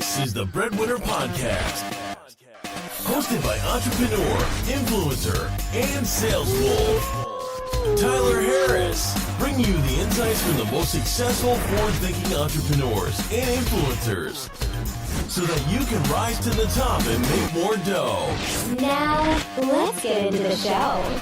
This is the BreadWinner Podcast, hosted by entrepreneur, influencer, and sales wolf, Tyler Harris, bringing you the insights from the most successful forward-thinking entrepreneurs and influencers, so that you can rise to the top and make more dough. Now, let's get into the show.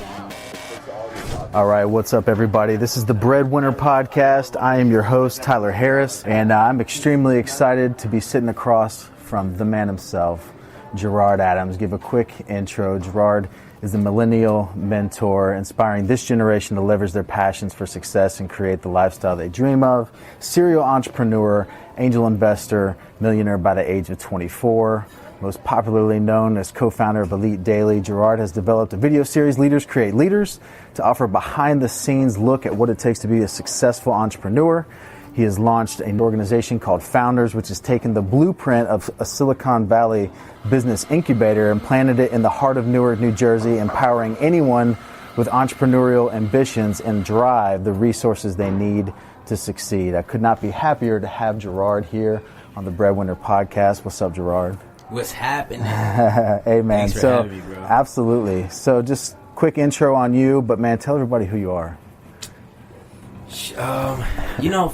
All right, what's up, everybody? This is the BreadWinner Podcast. I am your host, Tyler Harris, and I'm extremely excited to be sitting across from the man himself, Gerard Adams. Give a quick intro. Gerard is the millennial mentor, inspiring this generation to leverage their passions for success and create the lifestyle they dream of. Serial entrepreneur, angel investor, millionaire by the age of 24. Most popularly known as co-founder of Elite Daily, Gerard has developed a video series, Leaders Create Leaders, to offer a behind-the-scenes look at what it takes to be a successful entrepreneur. He has launched an organization called Founders, which has taken the blueprint of a Silicon Valley business incubator and planted it in the heart of Newark, New Jersey, empowering anyone with entrepreneurial ambitions and drive the resources they need to succeed. I could not be happier to have Gerard here on the BreadWinner Podcast. What's up, Gerard? What's happening? Hey, man. Thanks for having me, bro. Absolutely. So just quick intro on you, but man, tell everybody who you are.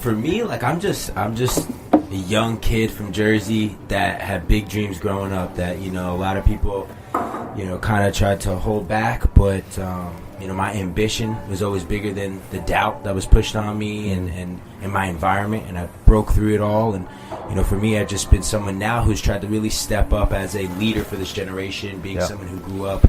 For me, like I'm just a young kid from Jersey that had big dreams growing up that, a lot of people, kind of tried to hold back, but, my ambition was always bigger than the doubt that was pushed on me and my environment, and I broke through it all. And, for me, I've just been someone now who's tried to really step up as a leader for this generation, being someone who grew up,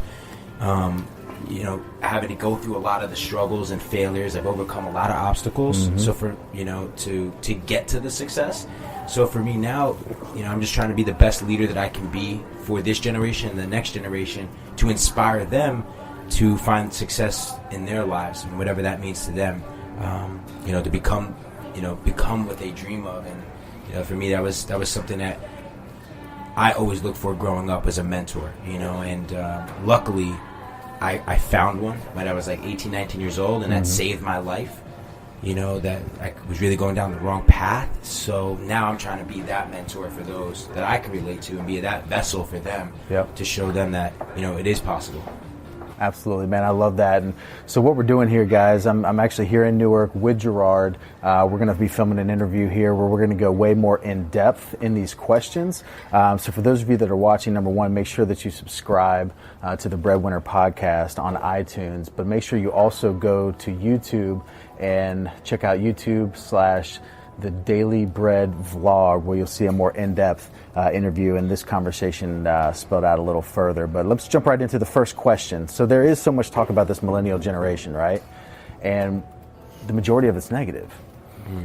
having to go through a lot of the struggles and failures. I've overcome a lot of obstacles. So for, to get to the success. So for me now, I'm just trying to be the best leader that I can be for this generation and the next generation, to inspire them to find success in their lives and whatever that means to them, to become what they dream of. And, for me, that was something that I always looked for growing up as a mentor, and luckily I found one when I was like 18, 19 years old, and that saved my life, that I was really going down the wrong path. So now I'm trying to be that mentor for those that I can relate to and be that vessel for them to show them that, it is possible. Absolutely, man. I love that. And so what we're doing here, guys, I'm actually here in Newark with Gerard. We're going to be filming an interview here where we're going to go way more in depth in these questions. So for those of you that are watching, number one, make sure that you subscribe to the BreadWinner Podcast on iTunes, but make sure you also go to YouTube and check out YouTube/The Daily Bread Vlog, where you'll see a more in-depth interview and this conversation spelled out a little further. But let's jump right into the first question. So there is so much talk about this millennial generation, right? And the majority of it's negative.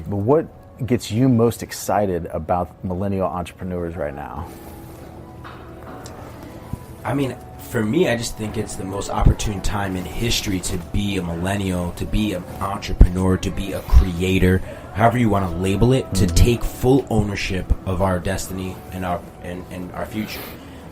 But what gets you most excited about millennial entrepreneurs right now? I mean, for me, I just think it's the most opportune time in history to be a millennial, to be an entrepreneur, to be a creator, however you want to label it, to take full ownership of our destiny and our future.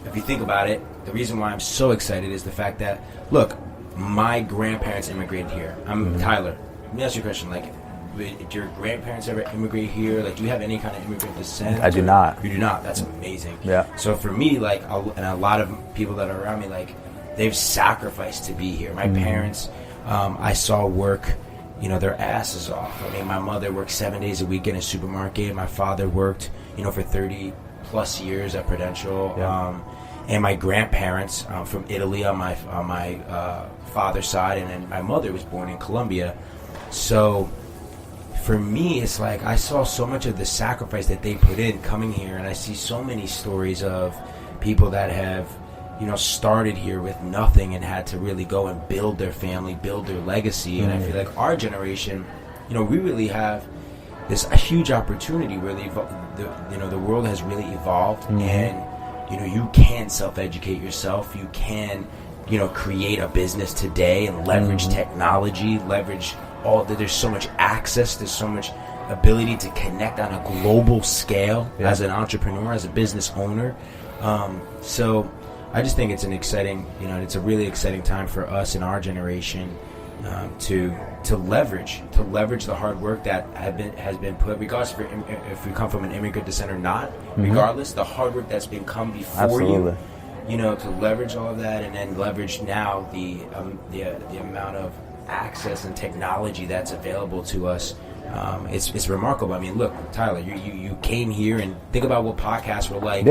If you think about it, the reason why I'm so excited is the fact that, look, my grandparents immigrated here. I'm Tyler. Let me ask you a question. Like, did your grandparents ever immigrate here? Like, do you have any kind of immigrant descent? I do not. You do not. That's amazing. Yeah. So for me, like, and a lot of people that are around me, like, they've sacrificed to be here. My parents, I saw work, their asses off. I mean, my mother worked 7 days a week in a supermarket. My father worked, for 30 plus years at Prudential. Yeah. And my grandparents from Italy on my father's side, and then my mother was born in Colombia. So for me, it's like I saw so much of the sacrifice that they put in coming here, and I see so many stories of people that have, started here with nothing and had to really go and build their family, build their legacy. And I feel like our generation, we really have this a huge opportunity where the world has really evolved, and you can self-educate yourself. You can, create a business today and leverage technology, leverage all that. There's so much access. There's so much ability to connect on a global scale as an entrepreneur, as a business owner. So I just think it's an exciting, it's a really exciting time for us in our generation to to leverage the hard work that has been put, regardless if we come from an immigrant descent or not, regardless, the hard work that's been come before you, you know, to leverage all of that, and then leverage now the amount of access and technology that's available to us. It's remarkable. I mean, look, Tyler, you came here, and think about what podcasts were like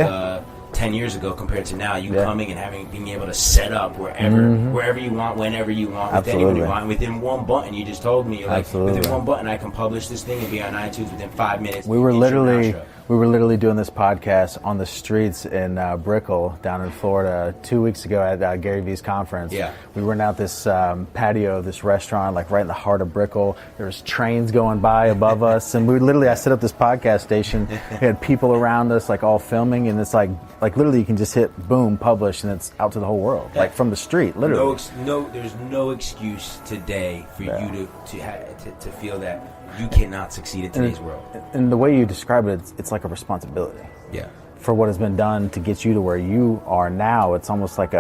10 years ago compared to now. You coming and being able to set up wherever you want, whenever you want, with anyone you want, within one button. You just told me, like, within one button, I can publish this thing and be on iTunes within 5 minutes. We were literally doing this podcast on the streets in Brickell down in Florida 2 weeks ago at Gary Vee's conference. Yeah. We were out this patio of this restaurant, like right in the heart of Brickell. There was trains going by above us, and I set up this podcast station. We had people around us, like, all filming, and it's like literally you can just hit boom, publish, and it's out to the whole world, like from the street, literally. There's no excuse today for you to feel that you cannot succeed in today's world. And the way you describe it, it's like a responsibility. Yeah. For what has been done to get you to where you are now, it's almost like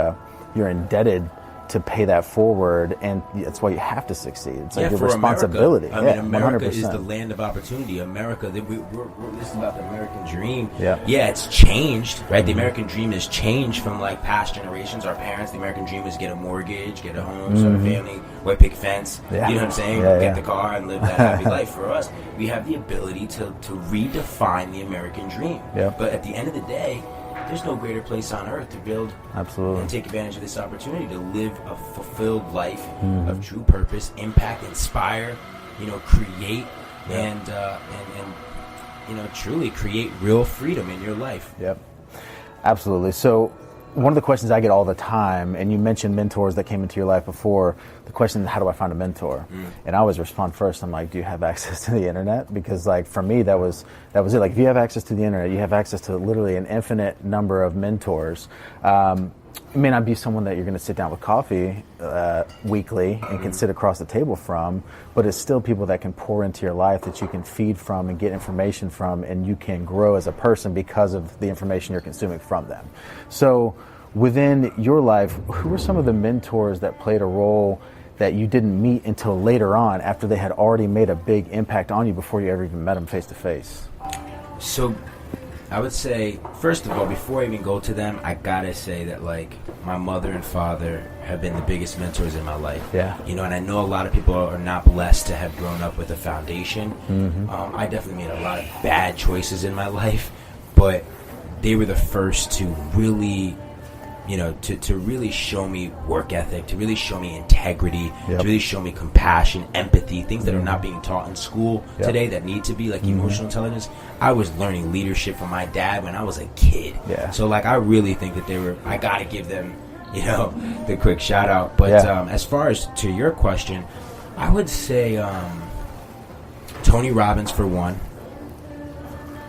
you're indebted to pay that forward, and that's why you have to succeed. It's like your responsibility. America. I mean, America 100%. Is the land of opportunity. America, we're listening about the American dream. Yeah, it's changed, right? The American dream has changed from, like, past generations. Our parents, the American dream was get a mortgage, get a home, start a family, white picket fence. You know what I'm saying? Get the car and live that happy life. For us, we have the ability to redefine the American dream. But at the end of the day, there's no greater place on earth to build and take advantage of this opportunity to live a fulfilled life of true purpose, impact, inspire, create, and truly create real freedom in your life. Yep, absolutely. So one of the questions I get all the time, and you mentioned mentors that came into your life before, the question is, how do I find a mentor? And I always respond first, I'm like, do you have access to the internet? Because, like, for me, that was it. Like, if you have access to the internet, you have access to literally an infinite number of mentors. It may not be someone that you're going to sit down with coffee weekly and can sit across the table from, but it's still people that can pour into your life, that you can feed from and get information from, and you can grow as a person because of the information you're consuming from them. So within your life, who were some of the mentors that played a role that you didn't meet until later on, after they had already made a big impact on you before you ever even met them face to face? So I would say, first of all, before I even go to them, I gotta say that, like, my mother and father have been the biggest mentors in my life. And I know a lot of people are not blessed to have grown up with a foundation. I definitely made a lot of bad choices in my life, but they were the first to really, to really show me work ethic, to really show me integrity, to really show me compassion, empathy, things that are not being taught in school today that need to be, like emotional intelligence. I was learning leadership from my dad when I was a kid. So, like, I really think that I gotta give them, the quick shout out. But as far as to your question, I would say Tony Robbins for one.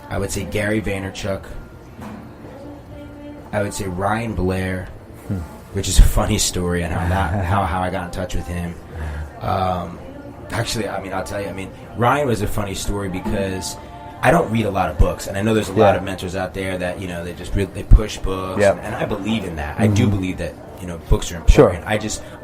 I would say Gary Vaynerchuk. I would say Ryan Blair, which is a funny story, and how I got in touch with him. Actually, I'll tell you. Ryan was a funny story because I don't read a lot of books, and I know there's a lot of mentors out there that they push books, and I believe in that. I do believe that books are important.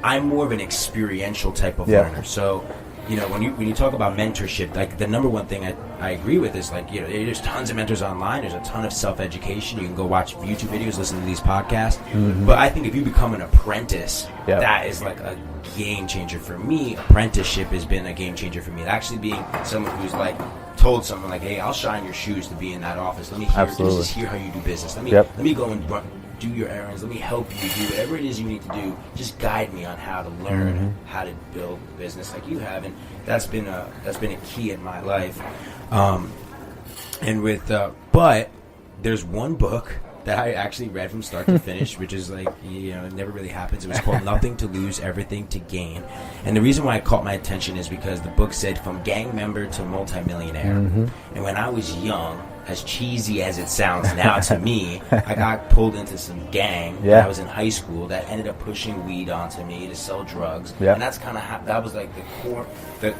I'm more of an experiential type of learner. So, when you talk about mentorship, like, the number one thing I agree with is, like, there's tons of mentors online. There's a ton of self-education. You can go watch YouTube videos, listen to these podcasts. But I think if you become an apprentice, that is like a game changer for me. Apprenticeship has been a game changer for me. Actually being someone who's, like, told someone, like, hey, I'll shine your shoes to be in that office. Let me hear how you do business. Let me go and do your errands. Let me help you do whatever it is you need to do. Just guide me on how to learn how to build a business like you have, and that's been a key in my life. But there's one book that I actually read from start to finish, which is, like, it never really happens. It was called Nothing to Lose, Everything to Gain. And the reason why it caught my attention is because the book said from gang member to multimillionaire. And when I was young, as cheesy as it sounds now to me, I got pulled into some gang when I was in high school that ended up pushing weed onto me to sell drugs. And that's kind of that was, like, the core, the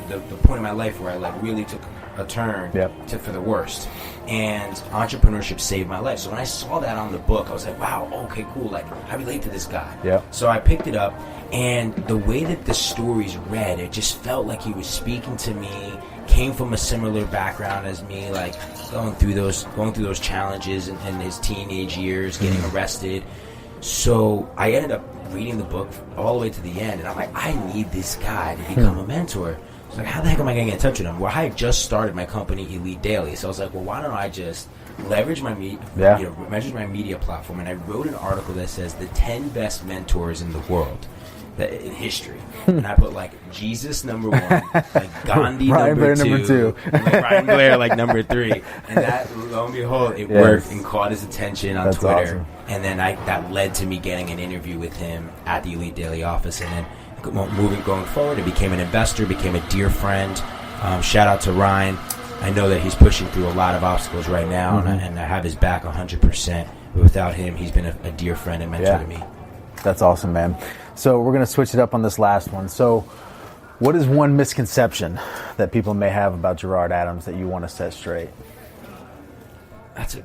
point of my life where I, like, really took a turn Yep. for the worst. And entrepreneurship saved my life. So when I saw that on the book, I was like, wow, okay, cool. Like, I relate to this guy. Yep. So I picked it up, and the way that the stories read, it just felt like he was speaking to me, came from a similar background as me, like going through those challenges in his teenage years, getting arrested. So I ended up reading the book all the way to the end, and I'm like, I need this guy to become a mentor. So like, how the heck am I going to get in touch with him? Well, I had just started my company, Elite Daily, so I was like, well, why don't I just leverage my media platform, and I wrote an article that says the 10 best mentors in the world. In history, and I put like Jesus number 1, like Gandhi number 2, and like Ryan Blair like number 3, and that, lo and behold, it worked and caught his attention on Twitter. Awesome. And then that led to me getting an interview with him at the Elite Daily office, and then going forward, I became an investor, became a dear friend. Shout out to Ryan. I know that he's pushing through a lot of obstacles right now, and I have his back 100%. But without him, he's been a dear friend and mentor to me. That's awesome, man. So we're going to switch it up on this last one. So what is one misconception that people may have about Gerard Adams that you want to set straight? That's a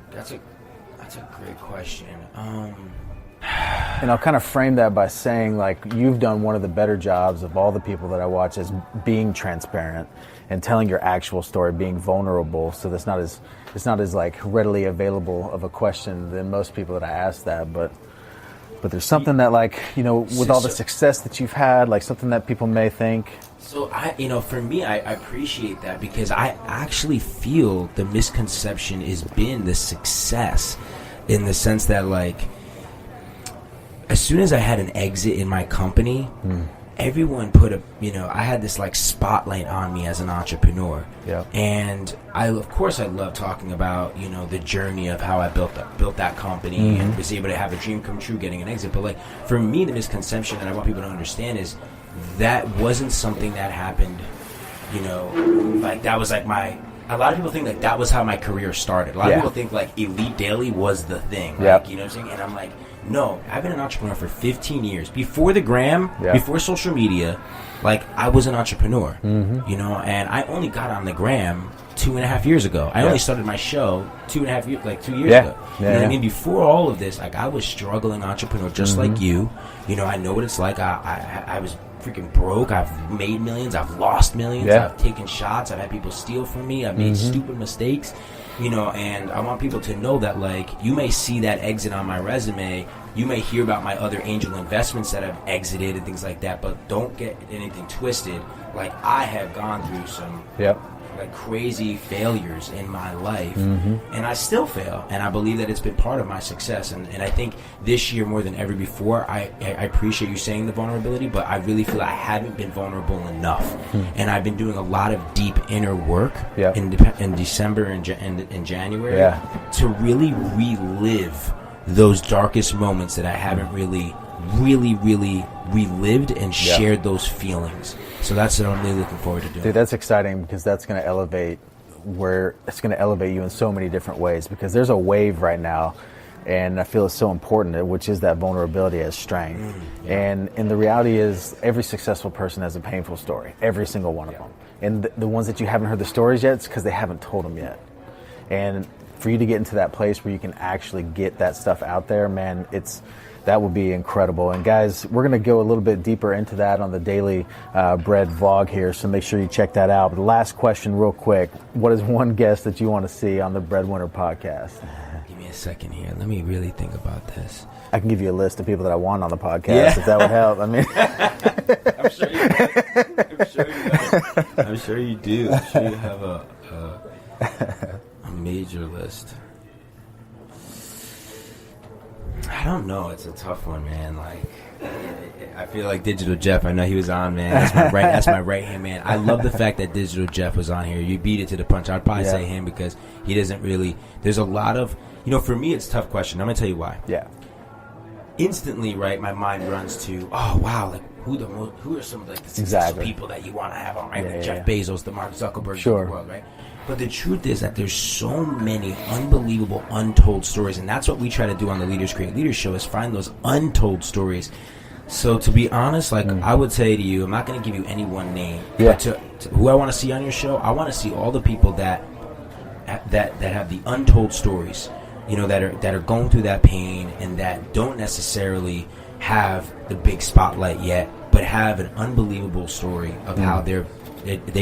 great question. And I'll kind of frame that by saying, like, you've done one of the better jobs of all the people that I watch as being transparent and telling your actual story, being vulnerable. So it's not as like readily available of a question than most people that I ask that, but there's something that, like, you know, with all the success that you've had, like something that people may think. So for me, I appreciate that, because I actually feel the misconception has been the success, in the sense that, like, as soon as I had an exit in my company, everyone put I had this like spotlight on me as an entrepreneur. Yeah. And I love talking about, the journey of how I built that company and was able to have a dream come true, getting an exit. But like, for me, the misconception that I want people to understand is that wasn't something that happened, like that was like a lot of people think that was how my career started. A lot of people think like Elite Daily was the thing. Like, you know what I'm saying? And I'm like, no, I've been an entrepreneur for 15 years. Before the gram, before social media, like, I was an entrepreneur, and I only got on the gram 2.5 years ago. I only started my show 2 years ago. You know what I mean? Before all of this, like, I was struggling entrepreneur just like you. I know what it's like. I was freaking broke. I've made millions. I've lost millions. I've taken shots. I've had people steal from me. I've made stupid mistakes. And I want people to know that, like, you may see that exit on my resume. You may hear about my other angel investments that I've exited and things like that, but don't get anything twisted. Like, I have gone through some like crazy failures in my life, and I still fail, and I believe that it's been part of my success. And I think this year more than ever before, I appreciate you saying the vulnerability, but I really feel I haven't been vulnerable enough, and I've been doing a lot of deep inner work in December and in January to really relive those darkest moments that I haven't really relived and shared those feelings. So that's what I'm really looking forward to doing. Dude, that's exciting, because that's going to elevate you in so many different ways, because there's a wave right now, and I feel it's so important, which is that vulnerability as strength. And the reality is, every successful person has a painful story, every single one of them. And the ones that you haven't heard the stories yet, it's because they haven't told them yet. And for you to get into that place where you can actually get that stuff out there, man, that would be incredible. And guys, we're going to go a little bit deeper into that on the Daily Bread vlog here, so make sure you check that out. But the last question real quick, what is one guest that you want to see on the BreadWinner podcast? Give me a second here. Let me really think about this. I can give you a list of people that I want on the podcast if that would help. I mean, I'm sure you do. I'm sure you have a major list. I don't know. It's a tough one, man. Like, I feel like Digital Jeff. I know he was on, man. That's my right hand man. I love the fact that Digital Jeff was on here. You beat it to the punch. I'd probably say him, because he doesn't really. There's a lot of, for me, it's a tough question. I'm gonna tell you why. Yeah. Instantly, right, my mind runs to, oh wow, like who are some of like the successful people that you want to have on, right? Like Jeff Bezos, the Mark Zuckerberg of the world, right? But the truth is that there's so many unbelievable untold stories, and that's what we try to do on the Leaders Create Leaders show, is find those untold stories. So to be honest, like I would say to you, I'm not going to give you any one name. Yeah. But to who I want to see on your show, I want to see all the people that have the untold stories, you know, that are going through that pain and that don't necessarily have the big spotlight yet, but have an unbelievable story of how they've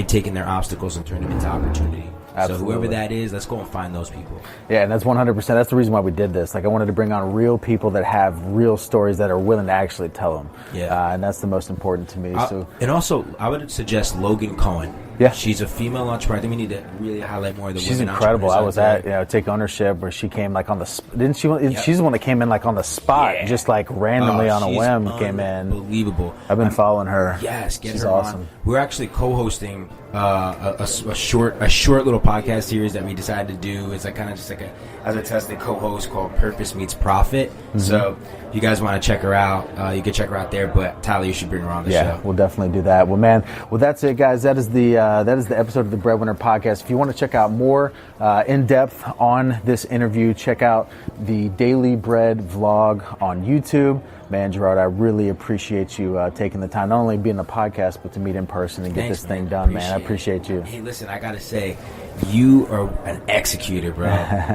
taken their obstacles and turned them into opportunity. Absolutely. So whoever that is, let's go and find those people. Yeah, and that's 100%. That's the reason why we did this. Like, I wanted to bring on real people that have real stories that are willing to actually tell them. Yeah. And that's the most important to me. And also, I would suggest Logan Cohen. Yeah. She's a female entrepreneur. I think we need to really highlight more of the She's women incredible. I entrepreneurs was out there. at Take Ownership, where she came like on the didn't she? She's the one that came in like on the spot, Yeah. just like randomly on a She's whim came in. Unbelievable. I've been following her. Yes, get She's her awesome. on. We're actually co-hosting a short little podcast series that we decided to do. It's like kind of just like as a test, co-host called Purpose Meets Profit. So if you guys want to check her out, you can check her out there. But Tyler, you should bring her on the show. We'll definitely do that. Well, man, that's it, guys. That is the episode of the BreadWinner podcast. If you want to check out more in depth on this interview, check out the Daily Bread vlog on YouTube. Man, Gerard, I really appreciate you taking the time, not only being a podcast, but to meet in person and get this thing done, man. I appreciate you. Hey, listen, I gotta say, you are an executor, bro.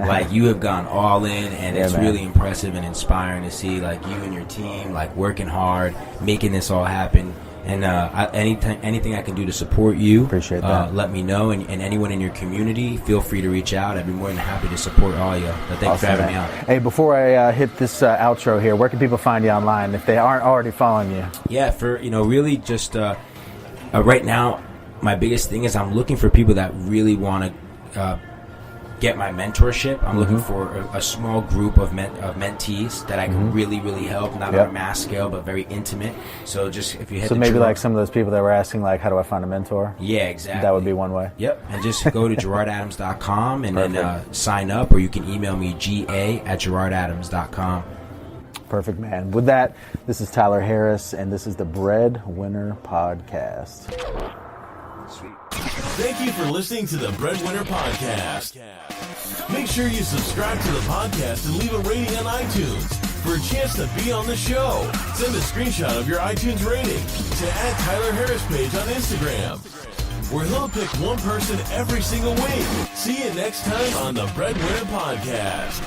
Like, you have gone all in, and it's really impressive and inspiring to see, like, you and your team, like, working hard, making this all happen. And anything I can do to support you, appreciate that. Let me know. And anyone in your community, feel free to reach out. I'd be more than happy to support all you. But thanks for having me on. Hey, before I hit this outro here, where can people find you online if they aren't already following you? Yeah, for really just right now, my biggest thing is I'm looking for people that really want to get my mentorship. I'm looking for a small group of mentees that I can really, really help, not on a mass scale, but very intimate. So just if you hit maybe like some of those people that were asking, like, how do I find a mentor? Yeah, exactly. That would be one way. Yep. And just go to GerardAdams.com and then sign up, or you can email me ga@GerardAdams.com. Perfect, man. With that, this is Tyler Harris, and this is the BreadWinner Podcast. Sweet. Thank you for listening to the BreadWinner Podcast. Make sure you subscribe to the podcast and leave a rating on iTunes. For a chance to be on the show, send a screenshot of your iTunes rating to @TylerHarris page on Instagram, where he'll pick one person every single week. See you next time on the BreadWinner Podcast.